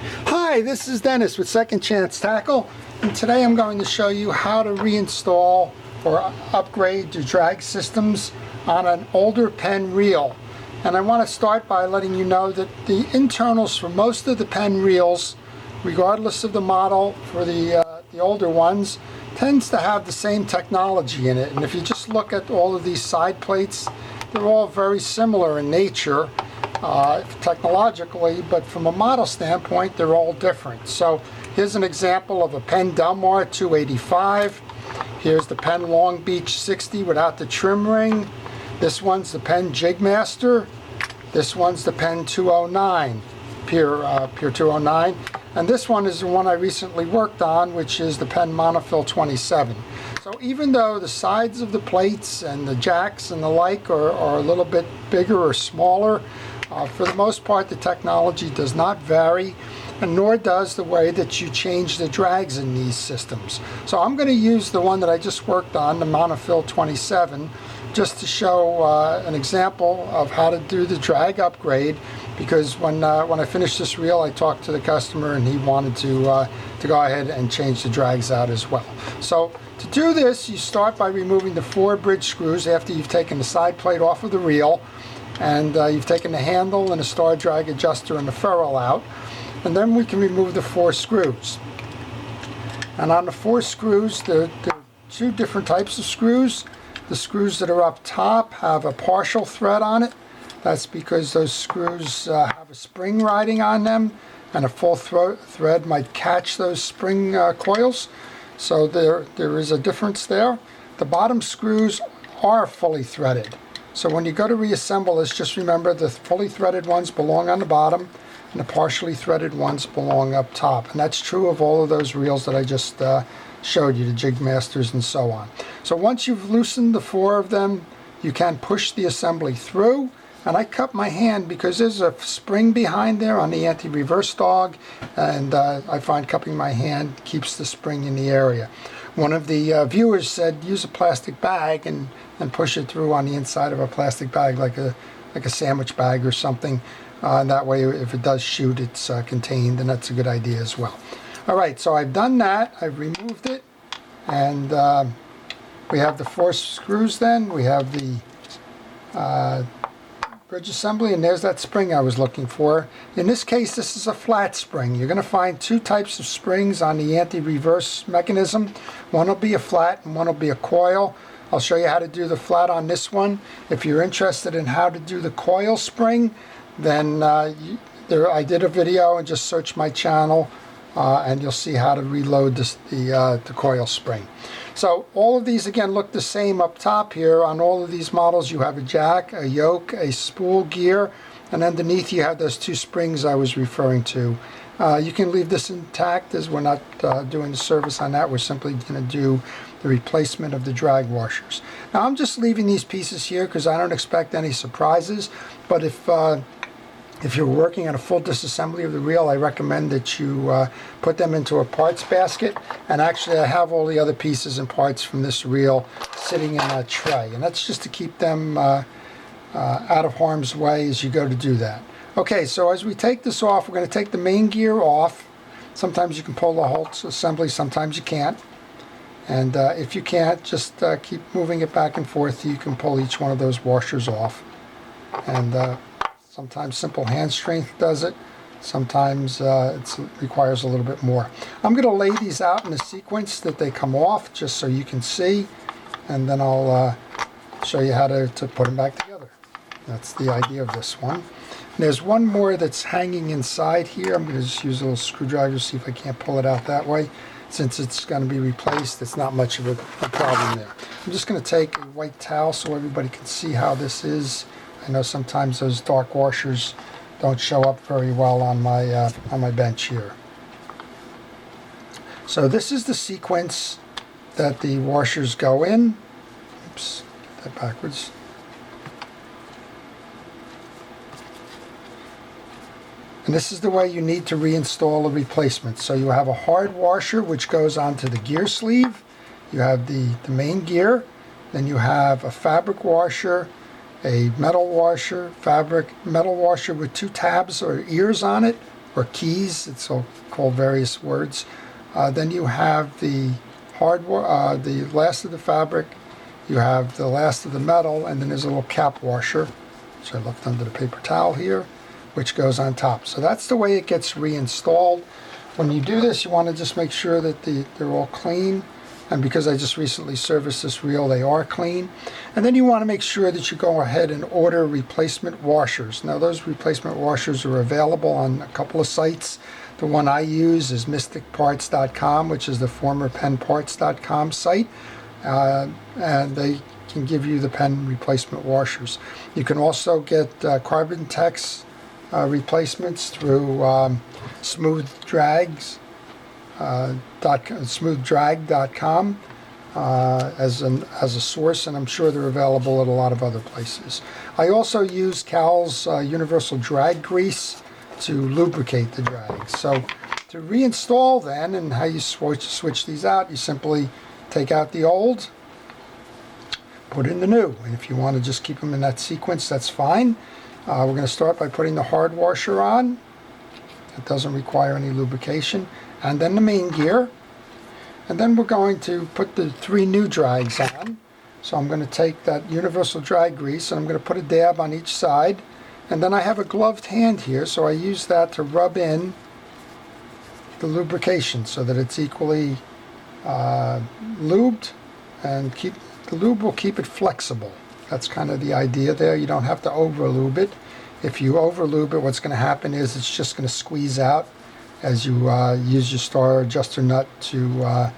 Hi, this is Dennis with Second Chance Tackle, and today I'm going to show you how to reinstall or upgrade your drag systems on an older Penn reel. And I want to start by letting you know that the internals for most of the Penn reels, regardless of the model for the older ones, tends to have the same technology in it. And if you just look at all of these side plates, they're all very similar in nature. Technologically, but from a model standpoint, they're all different. So here's an example of a Penn Delmar 285. Here's the Penn Long Beach 60 without the trim ring. This one's the Penn Jigmaster. This one's the Penn 209, Pure 209. And this one is the one I recently worked on, which is the Penn Monofil 27. So even though the sides of the plates and the jacks and the like are a little bit bigger or smaller, for the most part, the technology does not vary, and nor does the way that you change the drags in these systems. So I'm going to use the one that I just worked on, the Monofil 27, just to show an example of how to do the drag upgrade, because when I finished this reel, I talked to the customer and he wanted to go ahead and change the drags out as well. So to do this, you start by removing the 4 bridge screws after you've taken the side plate off of the reel, and you've taken the handle and the star drag adjuster and the ferrule out, and then we can remove the 4 screws. And on the 4 screws, there are 2 different types of screws. The screws that are up top have a partial thread on it. That's because those screws have a spring riding on them, and a full thread might catch those spring coils. So there is a difference there. The bottom screws are fully threaded. So when you go to reassemble this, just remember the fully threaded ones belong on the bottom and the partially threaded ones belong up top. And that's true of all of those reels that I just showed you, the Jigmasters and so on. So once you've loosened the 4 of them, you can push the assembly through. And I cup my hand because there's a spring behind there on the anti-reverse dog, and I find cupping my hand keeps the spring in the area. One of the viewers said use a plastic bag and push it through on the inside of a plastic bag, like a sandwich bag or something. And that way, if it does shoot, it's contained, and that's a good idea as well. All right, so I've done that. I've removed it, and we have the 4 screws. Then we have the bridge assembly, and there's that spring I was looking for. In this case, this is a flat spring. You're going to find 2 types of springs on the anti-reverse mechanism. One will be a flat and one will be a coil. I'll show you how to do the flat on this one. If you're interested in how to do the coil spring, then I did a video, and just search my channel and you'll see how to reload the coil spring. So all of these again look the same up top here. On all of these models you have a jack, a yoke, a spool gear, and underneath you have those 2 springs I was referring to. You can leave this intact, as we're not doing the service on that. We're simply going to do the replacement of the drag washers. Now I'm just leaving these pieces here because I don't expect any surprises, but if you're working on a full disassembly of the reel, I recommend that you put them into a parts basket. And actually I have all the other pieces and parts from this reel sitting in that tray, and that's just to keep them out of harm's way as you go to do that. Okay, so as we take this off, we're going to take the main gear off. Sometimes you can pull the whole assembly, sometimes you can't. And if you can't, just keep moving it back and forth. You can pull each one of those washers off. And sometimes simple hand strength does it. Sometimes it requires a little bit more. I'm going to lay these out in the sequence that they come off, just so you can see. And then I'll show you how to put them back together. That's the idea of this one. And there's one more that's hanging inside here. I'm going to just use a little screwdriver, see if I can't pull it out that way. Since it's going to be replaced, it's not much of a problem there. I'm just going to take a white towel so everybody can see how this is. I know sometimes those dark washers don't show up very well on my bench here. So this is the sequence that the washers go in. Oops, get that backwards. And this is the way you need to reinstall a replacement. So you have a hard washer which goes onto the gear sleeve. You have the main gear. Then you have a fabric washer, a metal washer, fabric, metal washer with 2 tabs or ears on it, or keys. It's all called various words. Then you have the the last of the fabric. You have the last of the metal, and then there's a little cap washer, which I left under the paper towel here, which goes on top. So that's the way it gets reinstalled. When you do this, you want to just make sure that they're all clean. And because I just recently serviced this reel, they are clean. And then you want to make sure that you go ahead and order replacement washers. Now those replacement washers are available on a couple of sites. The one I use is mysticparts.com, which is the former pennparts.com site. And they can give you the pen replacement washers. You can also get Carbon Tex replacements through smoothdrag.com as a source, and I'm sure they're available at a lot of other places. I also use Cal's universal drag grease to lubricate the drags. So to reinstall then, and how you switch these out, you simply take out the old, put in the new, and if you want to just keep them in that sequence, that's fine. We're going to start by putting the hard washer on. It doesn't require any lubrication. And then the main gear. And then we're going to put the 3 new drags on. So I'm going to take that universal drag grease and I'm going to put a dab on each side. And then I have a gloved hand here, so I use that to rub in the lubrication so that it's equally lubed, and the lube will keep it flexible. That's kind of the idea there. You don't have to over lube it. If you over lube it, what's going to happen is it's just going to squeeze out as you use your star adjuster nut to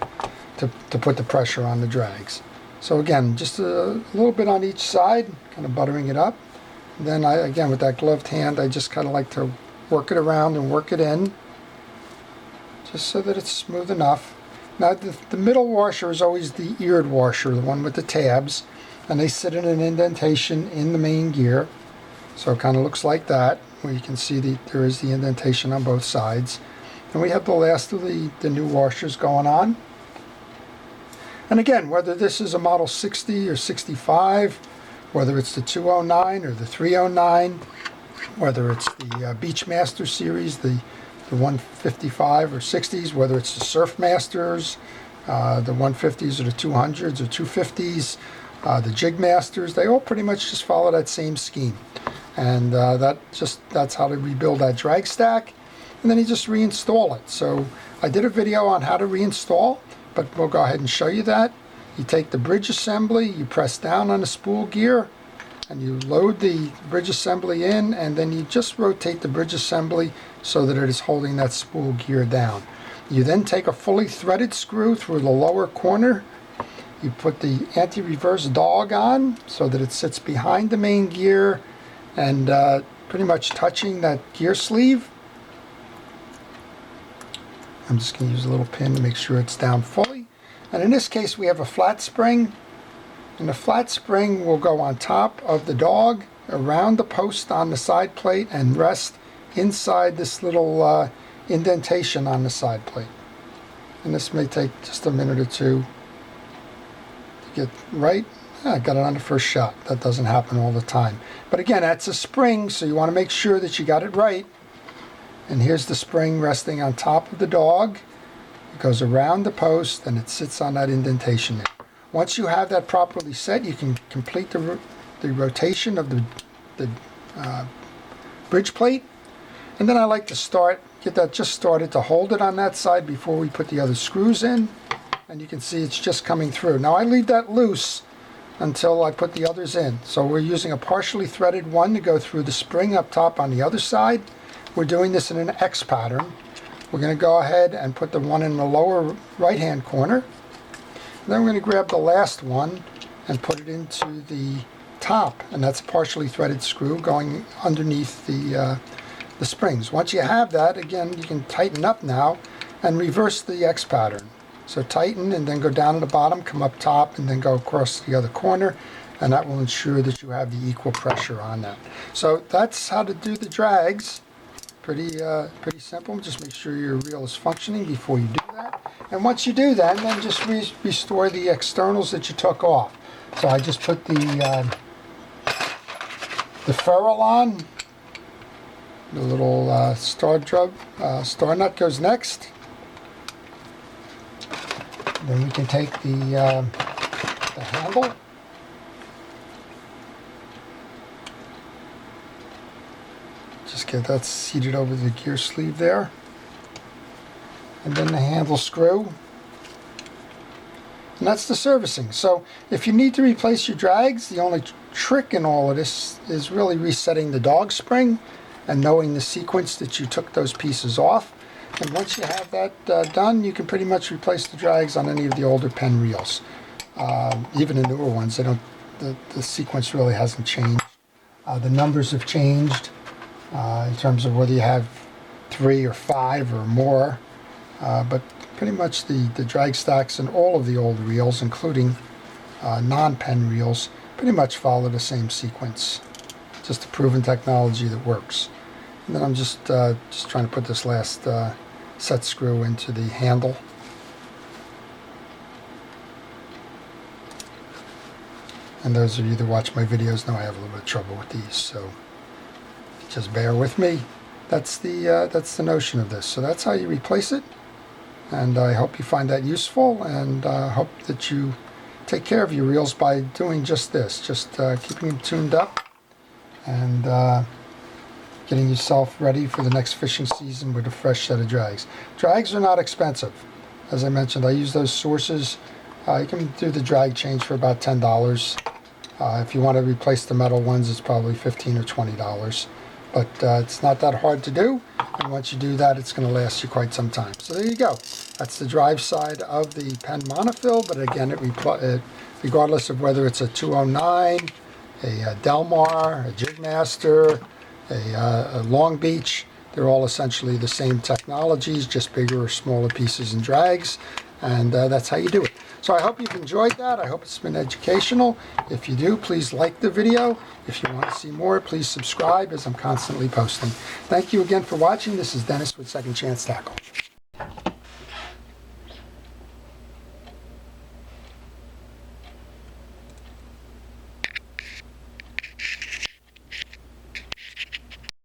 put the pressure on the drags. So again, just a little bit on each side, kind of buttering it up. And then again, with that gloved hand, I just kind of like to work it around and work it in, just so that it's smooth enough. Now the middle washer is always the eared washer, the one with the tabs, and they sit in an indentation in the main gear. So it kind of looks like that, where you can see there is the indentation on both sides. And we have the last of the new washers going on. And again, whether this is a model 60 or 65, whether it's the 209 or the 309, whether it's the Beachmaster series, the 155 or 60s, whether it's the Surfmasters, the 150s or the 200s or 250s, the Jigmasters, they all pretty much just follow that same scheme. And that's how to rebuild that drag stack. And then you just reinstall it. So I did a video on how to reinstall, but we'll go ahead and show you that. You take the bridge assembly, you press down on the spool gear, and you load the bridge assembly in, and then you just rotate the bridge assembly so that it is holding that spool gear down. You then take a fully threaded screw through the lower corner. You put the anti-reverse dog on so that it sits behind the main gear and pretty much touching that gear sleeve. I'm just going to use a little pin to make sure it's down fully. And in this case, we have a flat spring. And the flat spring will go on top of the dog, around the post on the side plate, and rest inside this little indentation on the side plate. And this may take just a minute or two to get right. I got it on the first shot. That doesn't happen all the time. But again, that's a spring, so you want to make sure that you got it right. And here's the spring resting on top of the dog. It goes around the post and it sits on that indentation there. Once you have that properly set, you can complete the rotation of the bridge plate. And then I like to get that just started to hold it on that side before we put the other screws in. And you can see it's just coming through. Now I leave that loose until I put the others in. So we're using a partially threaded one to go through the spring up top on the other side. We're doing this in an X pattern. We're going to go ahead and put the one in the lower right hand corner. Then we're going to grab the last one and put it into the top, and that's a partially threaded screw going underneath the springs. Once you have that, again, you can tighten up now and reverse the X pattern. So tighten and then go down to the bottom, come up top, and then go across the other corner, and that will ensure that you have the equal pressure on that. So that's how to do the drags. Pretty simple. Just make sure your reel is functioning before you do that. And once you do that, then just restore the externals that you took off. So I just put the ferrule on, The little star nut goes next. Then we can take the handle. Just get that seated over the gear sleeve there. And then the handle screw. And that's the servicing. So if you need to replace your drags, the only trick in all of this is really resetting the dog spring and knowing the sequence that you took those pieces off. And once you have that done, you can pretty much replace the drags on any of the older Penn Reels. Even the newer ones, they don't. The sequence really hasn't changed. The numbers have changed in terms of whether you have 3 or 5 or more. But pretty much the drag stacks and all of the old reels, including non-Penn reels, pretty much follow the same sequence. Just a proven technology that works. And then I'm just trying to put this last set screw into the handle. And those of you that watch my videos know I have a little bit of trouble with these, so just bear with me. That's the notion of this. So that's how you replace it. And I hope you find that useful, and hope that you take care of your reels by doing just this, just keeping them tuned up and getting yourself ready for the next fishing season with a fresh set of drags. Drags are not expensive. As I mentioned, I use those sources. You can do the drag change for about $10. If you want to replace the metal ones, it's probably $15 or $20. But it's not that hard to do, and once you do that, it's going to last you quite some time. So there you go. That's the drive side of the Penn Monofil, but again, regardless of whether it's a 209, a Delmar, a Jigmaster, a Long Beach, they're all essentially the same technologies, just bigger or smaller pieces and drags, and that's how you do it. So I hope you've enjoyed that. I hope it's been educational. If you do, please like the video. If you want to see more, please subscribe, as I'm constantly posting. Thank you again for watching. This is Dennis with Second Chance Tackle.